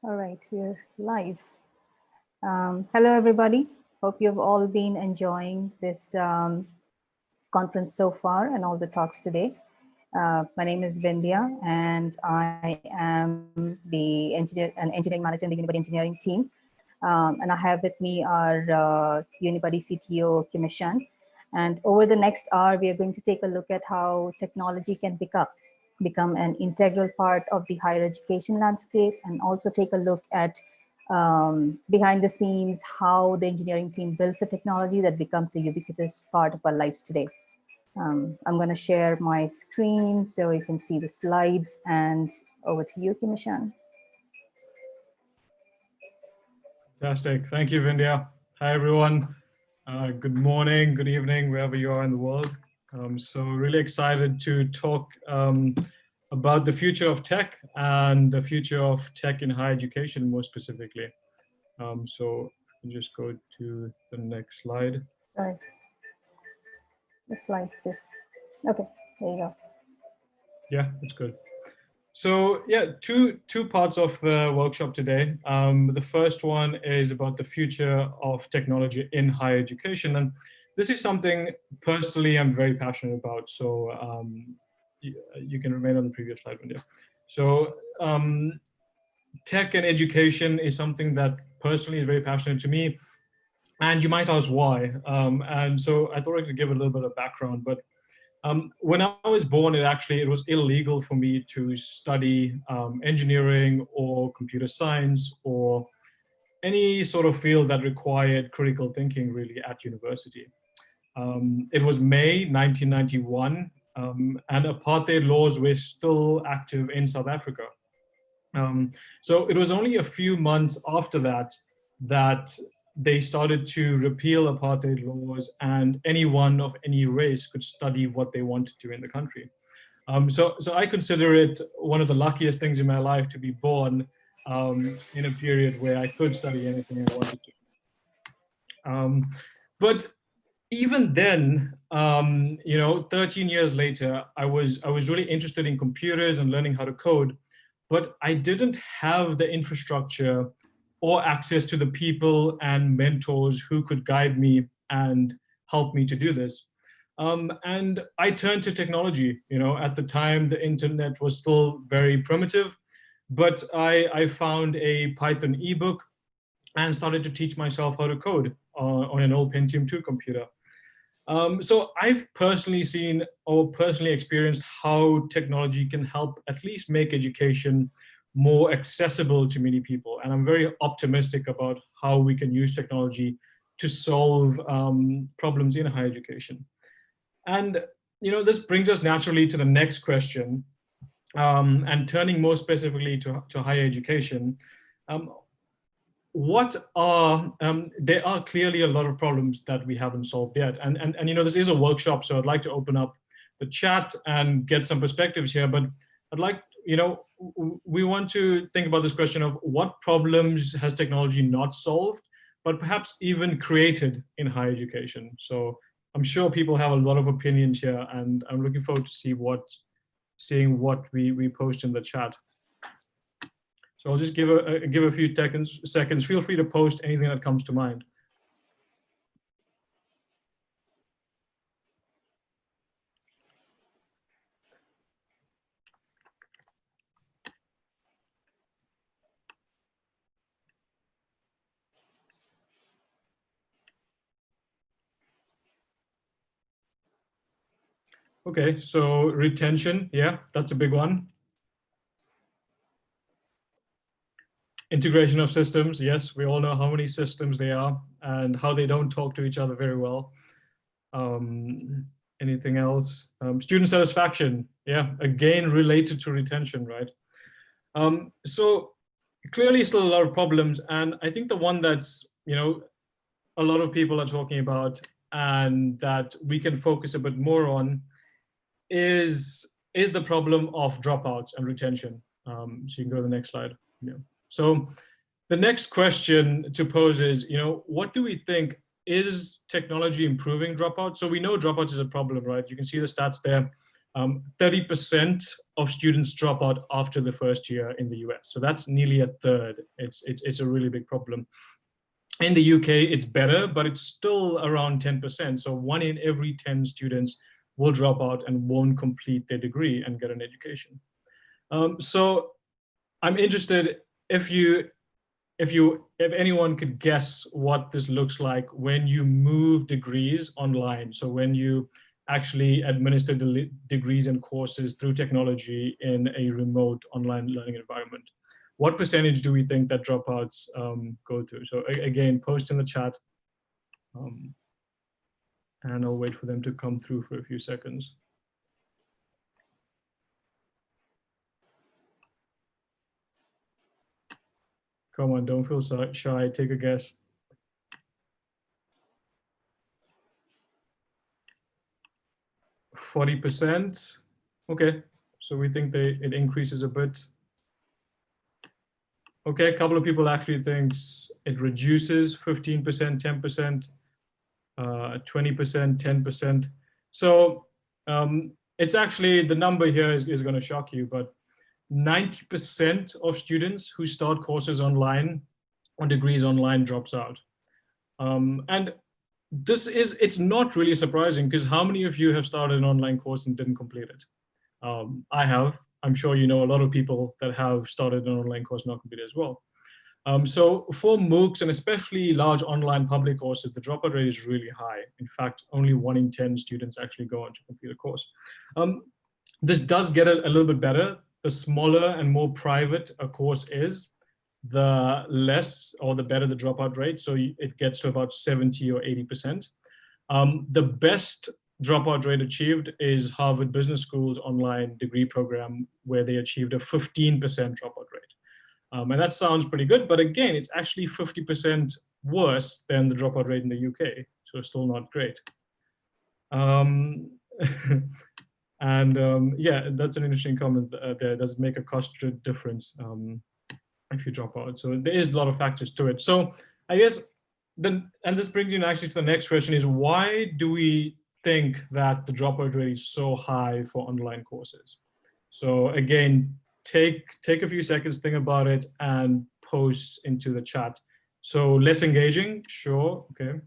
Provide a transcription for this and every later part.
All right, we're live. Hello, everybody. Hope you've all been enjoying this conference so far and all the talks today. My name is Vindhya, and I am the engineering manager in the Unibuddy engineering team. And I have with me our Unibuddy CTO, Kimeshan. And over the next hour, we are going to take a look at how technology can become an integral part of the higher education landscape, and also take a look at behind the scenes how the engineering team builds the technology that becomes a ubiquitous part of our lives today. I'm going to share my screen so you can see the slides, and over to you, Kimeshan. Fantastic. Thank you, Vindhya. Hi, everyone. Good morning, good evening, wherever you are in the world. So really excited to talk about the future of tech and the future of tech in higher education, more specifically. So just go to the next slide. Sorry, the slides just, okay, there you go. Yeah, that's good. So yeah, two parts of the workshop today. The first one is about the future of technology in higher education. And this is something personally I'm very passionate about. So you can remain on the previous slide, Vindhya. So tech and education is something that personally is very passionate to me. And you might ask why. And so I thought I could give a little bit of background, but when I was born, it was illegal for me to study engineering or computer science or any sort of field that required critical thinking really at university. It was May 1991, and apartheid laws were still active in South Africa. So it was only a few months after that they started to repeal apartheid laws, and anyone of any race could study what they wanted to in the country. So I consider it one of the luckiest things in my life to be born in a period where I could study anything I wanted to. But even then, 13 years later, I was really interested in computers and learning how to code, but I didn't have the infrastructure or access to the people and mentors who could guide me and help me to do this. And I turned to technology. At the time, the internet was still very primitive, but I found a Python ebook and started to teach myself how to code on an old Pentium 2 computer. So I've personally seen or personally experienced how technology can help at least make education more accessible to many people. And I'm very optimistic about how we can use technology to solve problems in higher education. And this brings us naturally to the next question, and turning more specifically to higher education. There are clearly a lot of problems that we haven't solved yet. And this is a workshop, so I'd like to open up the chat and get some perspectives here, but I'd like, we want to think about this question of what problems has technology not solved, but perhaps even created in higher education. So I'm sure people have a lot of opinions here, and I'm looking forward to seeing what we post in the chat. So I'll just give a few seconds. Feel free to post anything that comes to mind. Okay, so retention, yeah, that's a big one. Integration of systems, yes, we all know how many systems they are and how they don't talk to each other very well. Anything else? Student satisfaction, yeah, again related to retention, right? So clearly still a lot of problems, and I think the one that's a lot of people are talking about and that we can focus a bit more on is the problem of dropouts and retention. So you can go to the next slide. Yeah. So the next question to pose is, what do we think? Is technology improving dropouts? So we know dropouts is a problem, right? You can see the stats there. 30% of students drop out after the first year in the US. So that's nearly a third. It's a really big problem. In the UK, it's better, but it's still around 10%. So 1 in every 10 students will drop out and won't complete their degree and get an education. So I'm interested if anyone could guess what this looks like when you move degrees online. So when you actually administer degrees and courses through technology in a remote online learning environment. What percentage do we think that dropouts go to? So again, post in the chat, and I'll wait for them to come through for a few seconds. Come on, don't feel shy, take a guess. %. Okay, so we think it increases a bit. Okay, a couple of people actually thinks it reduces 15%, 10%, 20%, 10%. So it's actually, the number here is going to shock you, but 90% of students who start courses online or degrees online drops out. And it's not really surprising, because how many of you have started an online course and didn't complete it? I have. I'm sure you know a lot of people that have started an online course and not completed as well. So for MOOCs, and especially large online public courses, the dropout rate is really high. In fact, only 1 in 10 students actually go on to complete a course. This does get a little bit better. The smaller and more private a course is, the less or the better the dropout rate. So it gets to about 70 or 80%. The best dropout rate achieved is Harvard Business School's online degree program, where they achieved a 15% dropout rate. And that sounds pretty good, but again, it's actually 50% worse than the dropout rate in the UK, so still not great. And yeah, that's an interesting comment there. Does it make a cost difference if you drop out? So there is a lot of factors to it. So I guess, and this brings you actually to the next question, is why do we think that the dropout rate is so high for online courses? So again, take a few seconds, think about it, and post into the chat. So less engaging, sure, okay.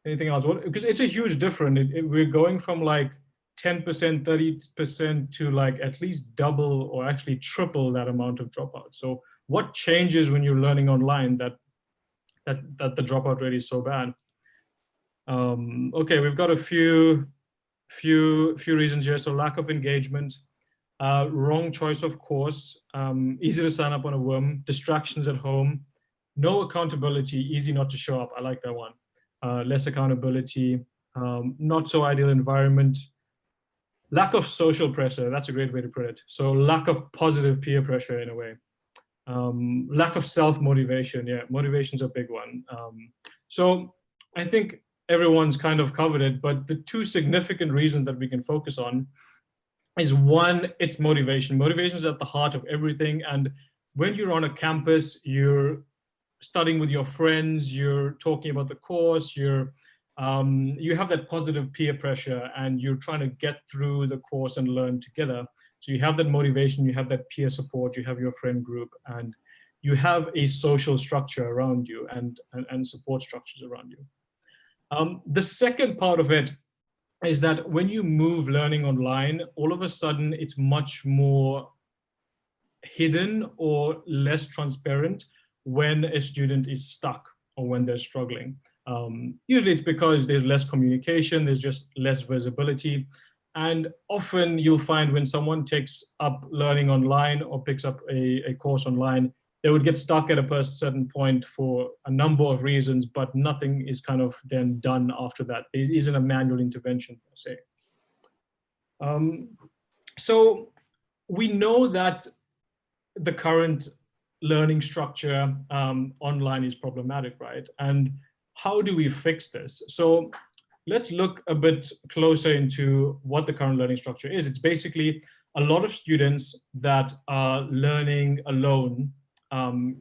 Anything else? Because it's a huge difference. We're going from like 10%, 30% to like at least double or actually triple that amount of dropout. So what changes when you're learning online that the dropout rate is so bad? Okay, we've got a few reasons here. So lack of engagement, wrong choice of course, easy to sign up on a whim, distractions at home, no accountability, easy not to show up. I like that one. Less accountability, not so ideal environment, lack of social pressure. That's a great way to put it. So lack of positive peer pressure in a way. Lack of self-motivation. Yeah, motivation's a big one. So I think everyone's kind of covered it, but the two significant reasons that we can focus on is, one, it's motivation. Motivation is at the heart of everything. And when you're on a campus, you're studying with your friends, you're talking about the course, you have that positive peer pressure, and you're trying to get through the course and learn together. So you have that motivation, you have that peer support, you have your friend group, and you have a social structure around you and support structures around you. The second part of it is that when you move learning online, all of a sudden it's much more hidden or less transparent when a student is stuck or when they're struggling. Usually it's because there's less communication, there's just less visibility. And often you'll find when someone takes up learning online or picks up a course online, they would get stuck at a certain point for a number of reasons, but nothing is kind of then done after that. There isn't a manual intervention per se. So we know that the current learning structure online is problematic, right? And how do we fix this? So let's look a bit closer into what the current learning structure is. It's basically a lot of students that are learning alone,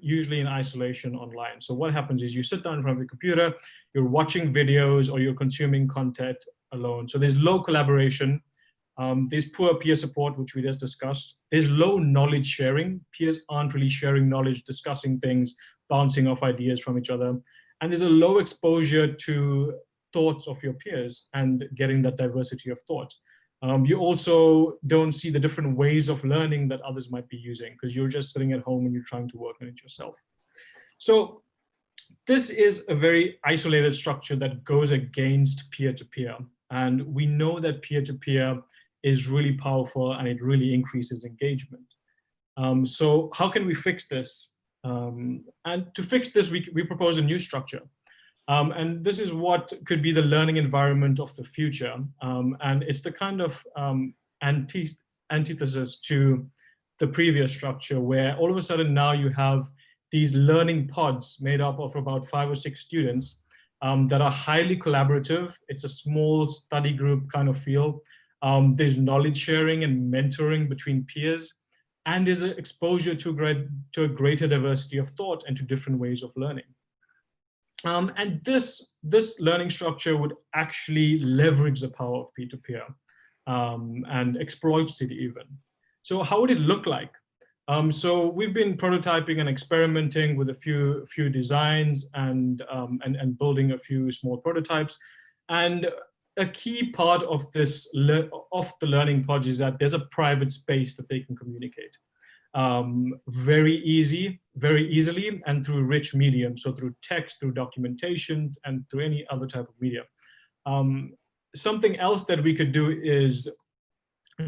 usually in isolation online. So what happens is you sit down in front of your computer, you're watching videos or you're consuming content alone. So there's low collaboration. There's poor peer support, which we just discussed. There's low knowledge sharing. Peers aren't really sharing knowledge, discussing things, bouncing off ideas from each other. And there's a low exposure to thoughts of your peers and getting that diversity of thought. You also don't see the different ways of learning that others might be using because you're just sitting at home and you're trying to work on it yourself. So this is a very isolated structure that goes against peer-to-peer. And we know that peer-to-peer is really powerful and it really increases engagement. So how can we fix this? And to fix this, we propose a new structure. And this is what could be the learning environment of the future. And it's the kind of antithesis to the previous structure where all of a sudden now you have these learning pods made up of about 5 or 6 students that are highly collaborative. It's a small study group kind of feel. There's knowledge sharing and mentoring between peers. And there's an exposure to a greater diversity of thought and to different ways of learning. And this learning structure would actually leverage the power of peer-to-peer and exploits it even. So how would it look like? So we've been prototyping and experimenting with a few designs and building a few small prototypes. And a key part of this of the learning pods is that there's a private space that they can communicate. Very easily and through rich mediums, so through text, through documentation, and through any other type of media. Something else that we could do is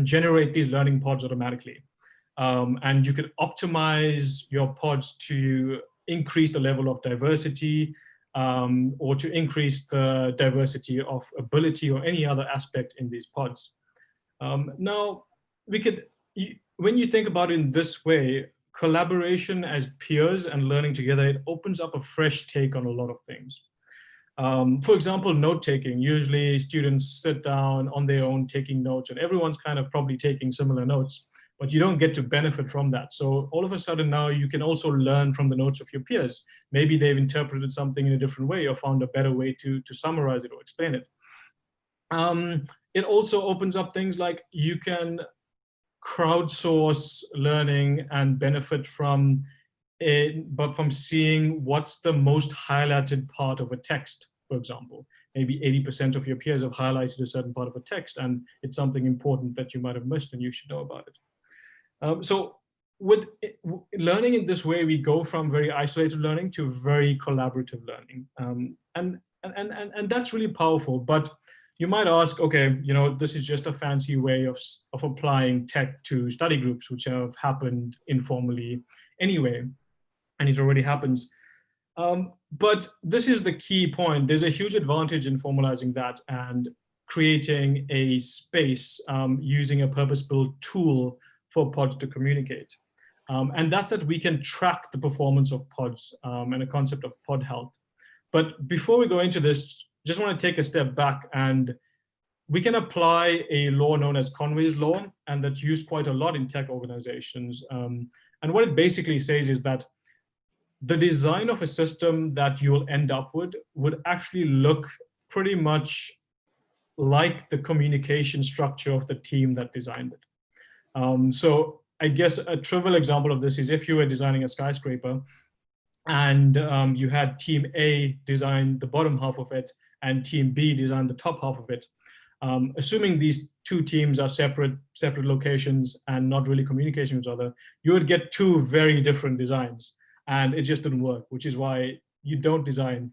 generate these learning pods automatically. And you could optimize your pods to increase the level of diversity or to increase the diversity of ability or any other aspect in these pods. Now, when you think about it in this way, collaboration as peers and learning together, it opens up a fresh take on a lot of things. For example, note-taking. Usually students sit down on their own taking notes and everyone's kind of probably taking similar notes, but you don't get to benefit from that. So all of a sudden now you can also learn from the notes of your peers. Maybe they've interpreted something in a different way or found a better way to summarize it or explain it. It also opens up things like you can crowdsource learning and benefit from it, but from seeing what's the most highlighted part of a text, for example. Maybe 80% of your peers have highlighted a certain part of a text and it's something important that you might have missed and you should know about it. So with learning in this way, we go from very isolated learning to very collaborative learning. And that's really powerful, but you might ask, okay, this is just a fancy way of applying tech to study groups, which have happened informally anyway, and it already happens. But this is the key point. There's a huge advantage in formalizing that and creating a space using a purpose-built tool for pods to communicate. And that's that we can track the performance of pods and a concept of pod health. But before we go into this, just want to take a step back, and we can apply a law known as Conway's law, and that's used quite a lot in tech organizations. And what it basically says is that the design of a system that you'll end up with would actually look pretty much like the communication structure of the team that designed it. So I guess a trivial example of this is if you were designing a skyscraper and you had team A design the bottom half of it and team B design the top half of it. Assuming these two teams are separate locations and not really communicating with each other, you would get two very different designs, and it just didn't work, which is why you don't design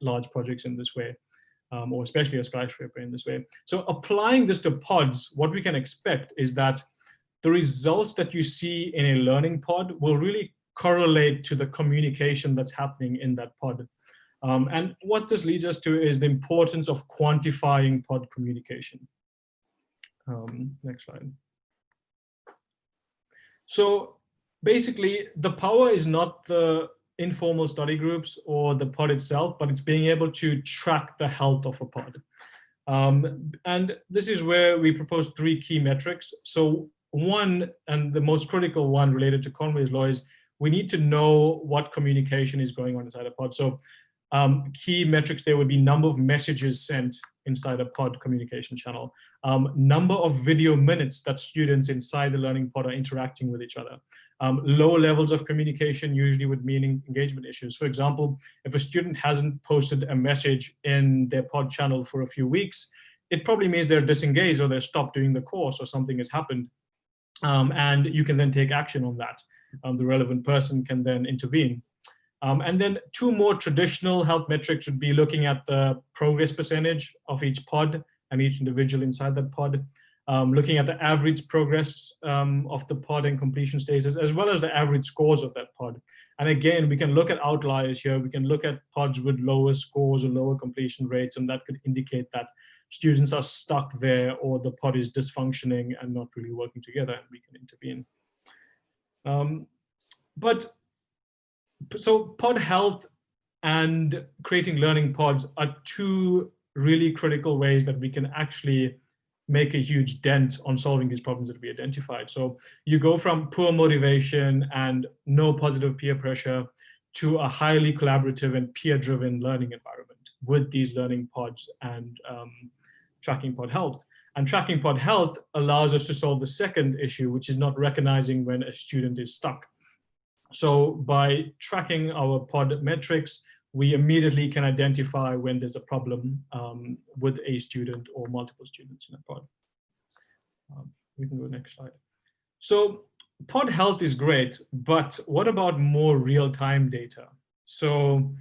large projects in this way, or especially a skyscraper in this way. So applying this to pods, what we can expect is that the results that you see in a learning pod will really correlate to the communication that's happening in that pod. And what this leads us to is the importance of quantifying pod communication. Next slide. So basically, the power is not the informal study groups or the pod itself, but it's being able to track the health of a pod. And this is where we propose 3 key metrics. So one, and the most critical one related to Conway's law, is we need to know what communication is going on inside a pod. So key metrics there would be number of messages sent inside a pod communication channel, number of video minutes that students inside the learning pod are interacting with each other, low levels of communication, usually with meaning engagement issues. For example, if a student hasn't posted a message in their pod channel for a few weeks, it probably means they're disengaged or they're stopped doing the course or something has happened. And you can then take action on that. The relevant person can then intervene. And then two more traditional health metrics would be looking at the progress percentage of each pod and each individual inside that pod, looking at the average progress of the pod and completion stages, as well as the average scores of that pod. And again, we can look at outliers here. We can look at pods with lower scores or lower completion rates, and that could indicate that students are stuck there or the pod is dysfunctioning and not really working together, and we can intervene. So pod health and creating learning pods are two really critical ways that we can actually make a huge dent on solving these problems that we identified. So you go from poor motivation and no positive peer pressure to a highly collaborative and peer-driven learning environment with these learning pods and tracking pod health. And tracking pod health allows us to solve the second issue, which is not recognizing when a student is stuck. So by tracking our pod metrics, we immediately can identify when there's a problem with a student or multiple students in a pod. We can go next slide. So pod health is great, but what about more real-time data? So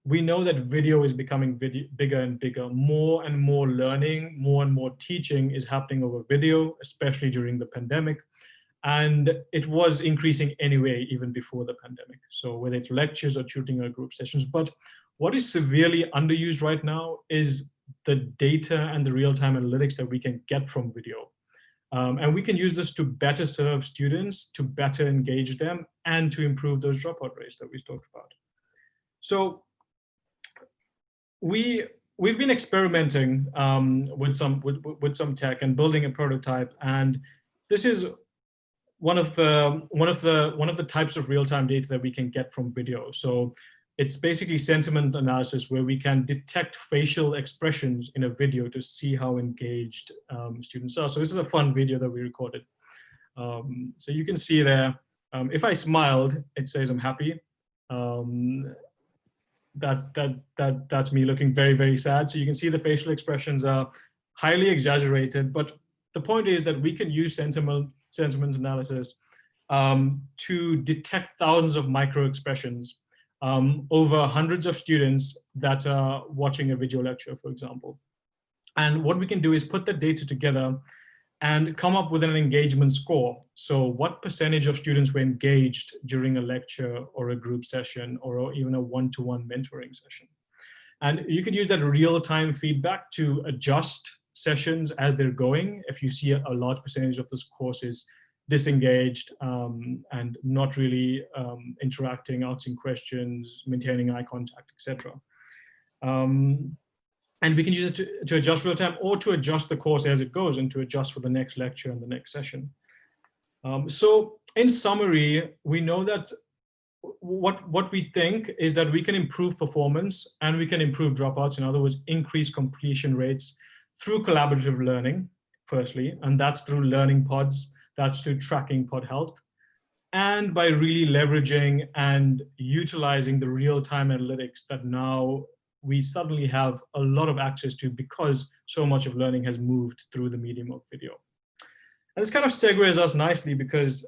we know that video is becoming bigger and bigger. More and more learning, more and more teaching is happening over video, especially during the pandemic. And it was increasing anyway, even before the pandemic. So whether it's lectures or tutoring or group sessions. But what is severely underused right now is the data and the real-time analytics that we can get from video. And we can use this to better serve students, to better engage them, and to improve those dropout rates that we talked about. So we've been experimenting with some tech and building a prototype, and this is one of the types of real-time data that we can get from video. So it's basically sentiment analysis where we can detect facial expressions in a video to see how engaged students are. So this is a fun video that we recorded. So you can see there, if I smiled, it says I'm happy. That's me looking very, very sad. So you can see the facial expressions are highly exaggerated, but the point is that we can use sentiment analysis to detect thousands of micro expressions over hundreds of students that are watching a video lecture, for example. And what we can do is put the data together and come up with an engagement score. So what percentage of students were engaged during a lecture or a group session or even a one-to-one mentoring session. And you could use that real-time feedback to adjust sessions as they're going. If you see a large percentage of this course is disengaged and not really interacting, asking questions, maintaining eye contact, etc. And we can use it to adjust real time or to adjust the course as it goes and to adjust for the next lecture and the next session. So in summary, we know that what we think is that we can improve performance and we can improve dropouts. In other words, increase completion rates through collaborative learning, firstly, and that's through learning pods, that's through tracking pod health, and by really leveraging and utilizing the real-time analytics that now we suddenly have a lot of access to because so much of learning has moved through the medium of video. And this kind of segues us nicely because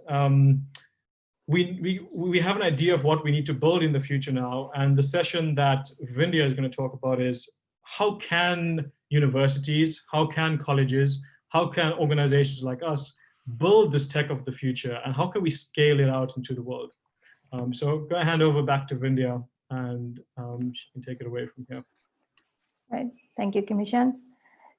we have an idea of what we need to build in the future now. And the session that Vindhya is going to talk about is how can universities, how can colleges, how can organizations like us build this tech of the future and how can we scale it out into the world? So I'm going to hand over back to Vindhya and she can take it away from here. Right. Thank you, Kimeshan.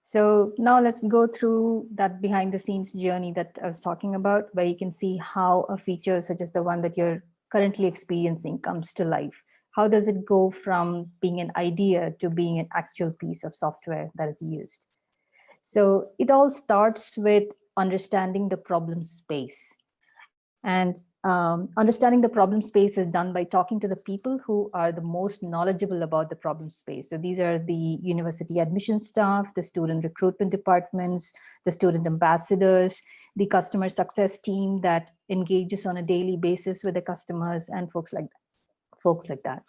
So now let's go through that behind the scenes journey that I was talking about, where you can see how a feature such as the one that you're currently experiencing comes to life. How does it go from being an idea to being an actual piece of software that is used? So it all starts with understanding the problem space. And understanding the problem space is done by talking to the people who are the most knowledgeable about the problem space. So these are the university admission staff, the student recruitment departments, the student ambassadors, the customer success team that engages on a daily basis with the customers, and folks like that.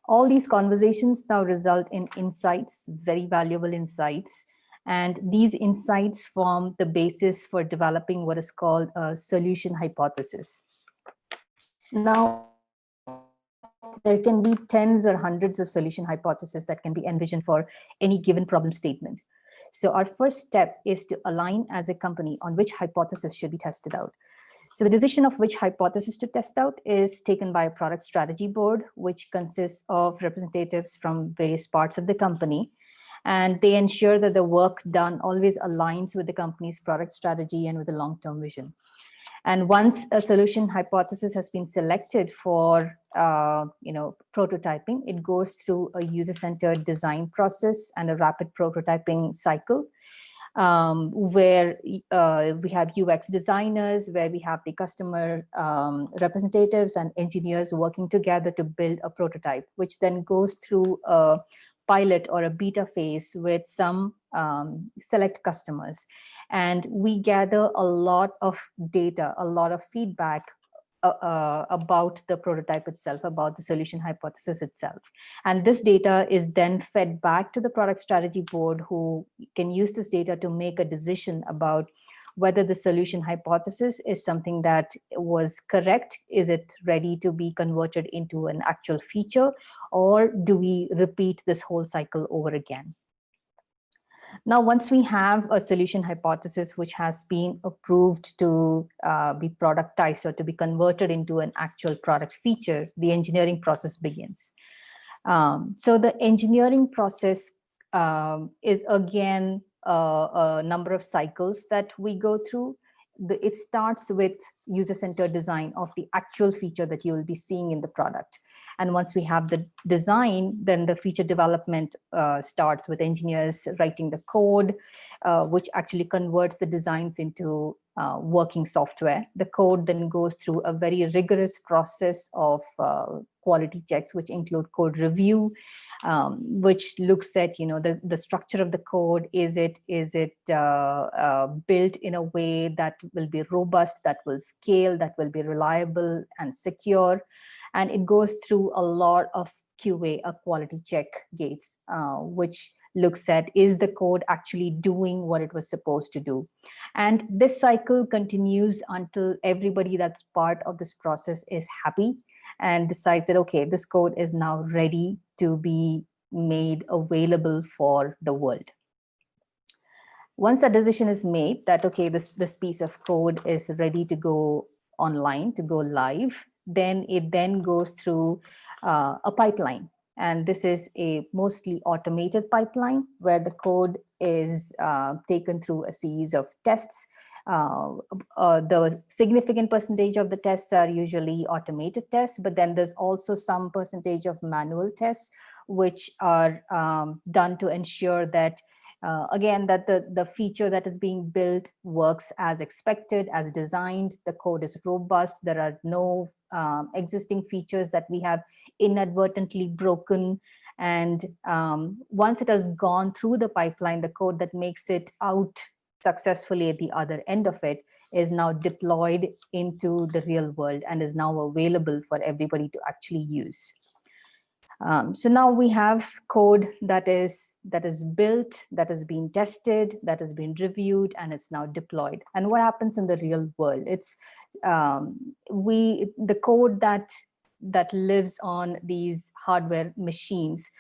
All these conversations now result in insights, very valuable insights. And these insights form the basis for developing what is called a solution hypothesis. Now, there can be tens or hundreds of solution hypotheses that can be envisioned for any given problem statement. So our first step is to align as a company on which hypothesis should be tested out. So the decision of which hypothesis to test out is taken by a product strategy board, which consists of representatives from various parts of the company. And they ensure that the work done always aligns with the company's product strategy and with the long-term vision. And once a solution hypothesis has been selected for prototyping, it goes through a user-centered design process and a rapid prototyping cycle, where we have UX designers, where we have the customer representatives and engineers working together to build a prototype, which then goes through a pilot or a beta phase with some select customers. And we gather a lot of data, a lot of feedback about the prototype itself, about the solution hypothesis itself. And this data is then fed back to the product strategy board, who can use this data to make a decision about whether the solution hypothesis is something that was correct. Is it ready to be converted into an actual feature, or do we repeat this whole cycle over again? Now, once we have a solution hypothesis which has been approved to be productized or to be converted into an actual product feature, the engineering process begins. So the engineering process is again a number of cycles that we go through. It starts with user-centered design of the actual feature that you will be seeing in the product. And once we have the design, then the feature development starts with engineers writing the code, which actually converts the designs into working software. The code then goes through a very rigorous process of quality checks, which include code review, which looks at the structure of the code. Is it built in a way that will be robust, that will scale, that will be reliable and secure? And it goes through a lot of QA, a quality check gates, which looks at, is the code actually doing what it was supposed to do? And this cycle continues until everybody that's part of this process is happy and decides that, okay, this code is now ready to be made available for the world. Once a decision is made that, okay, this piece of code is ready to go online, to go live, then it then goes through a pipeline. And this is a mostly automated pipeline where the code is taken through a series of tests. The significant percentage of the tests are usually automated tests, but then there's also some percentage of manual tests, which are done to ensure that again, that the feature that is being built works as expected, as designed. The code is robust. There are no existing features that we have inadvertently broken. And once it has gone through the pipeline, the code that makes it out successfully at the other end of it is now deployed into the real world and is now available for everybody to actually use. So now we have code that is built, that has been tested, that has been reviewed, and it's now deployed. And what happens in the real world? It's the code that lives on these hardware machines.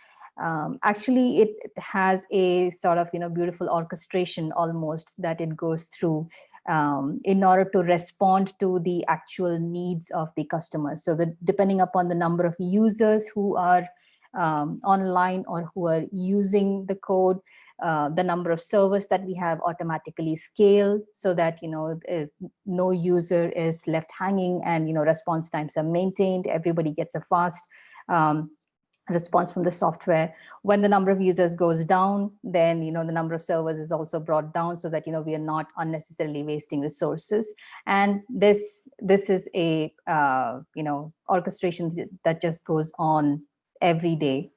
Actually, it has a sort of beautiful orchestration almost that it goes through in order to respond to the actual needs of the customers. So that depending upon the number of users who are online or who are using the code, the number of servers that we have automatically scale so that no user is left hanging, and response times are maintained. Everybody gets a fast response from the software. When the number of users goes down, then the number of servers is also brought down, so that we are not unnecessarily wasting resources. And this is a orchestration that just goes on every day.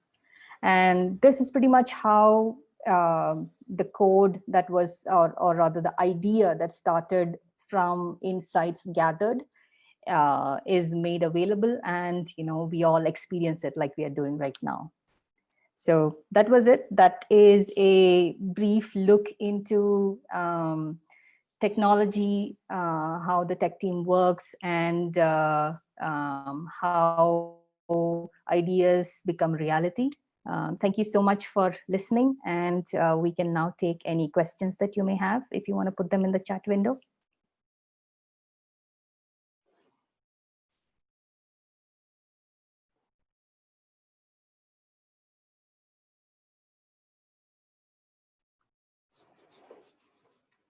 And this is pretty much how the code that was, or rather the idea that started from insights gathered, is made available, and we all experience it like we are doing right now. So that was it. That is a brief look into technology, how the tech team works, and how ideas become reality. Thank you so much for listening, and we can now take any questions that you may have if you want to put them in the chat window.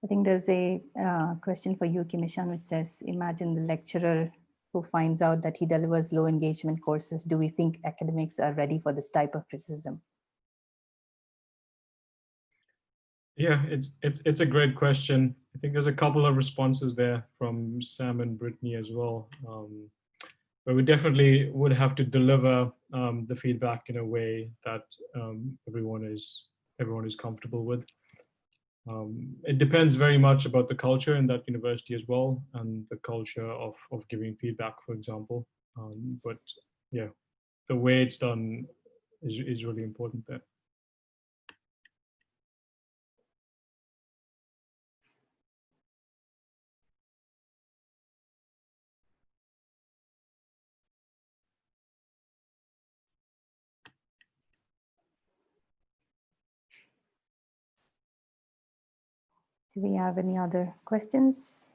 I think there's a question for you, Kimeshan, which says, imagine the lecturer who finds out that he delivers low engagement courses. Do we think academics are ready for this type of criticism? Yeah, it's a great question. I think there's a couple of responses there from Sam and Brittany as well. But we definitely would have to deliver the feedback in a way that everyone is comfortable with. It depends very much about the culture in that university as well, and the culture of giving feedback, for example. But yeah, the way it's done is really important there. Do we have any other questions?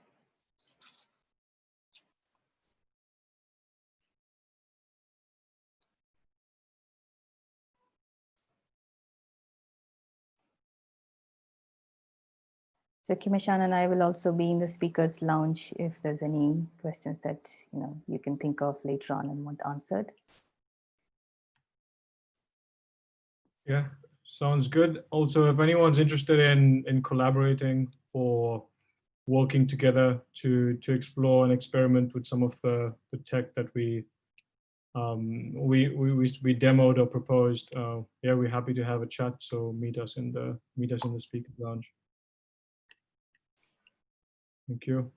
So Kimeshan and I will also be in the speakers lounge if there's any questions that you can think of later on and want answered. Yeah, sounds good. Also, if anyone's interested in collaborating or working together to explore and experiment with some of the tech that we demoed or proposed, yeah, we're happy to have a chat. So meet us in the speaker lounge. Thank you.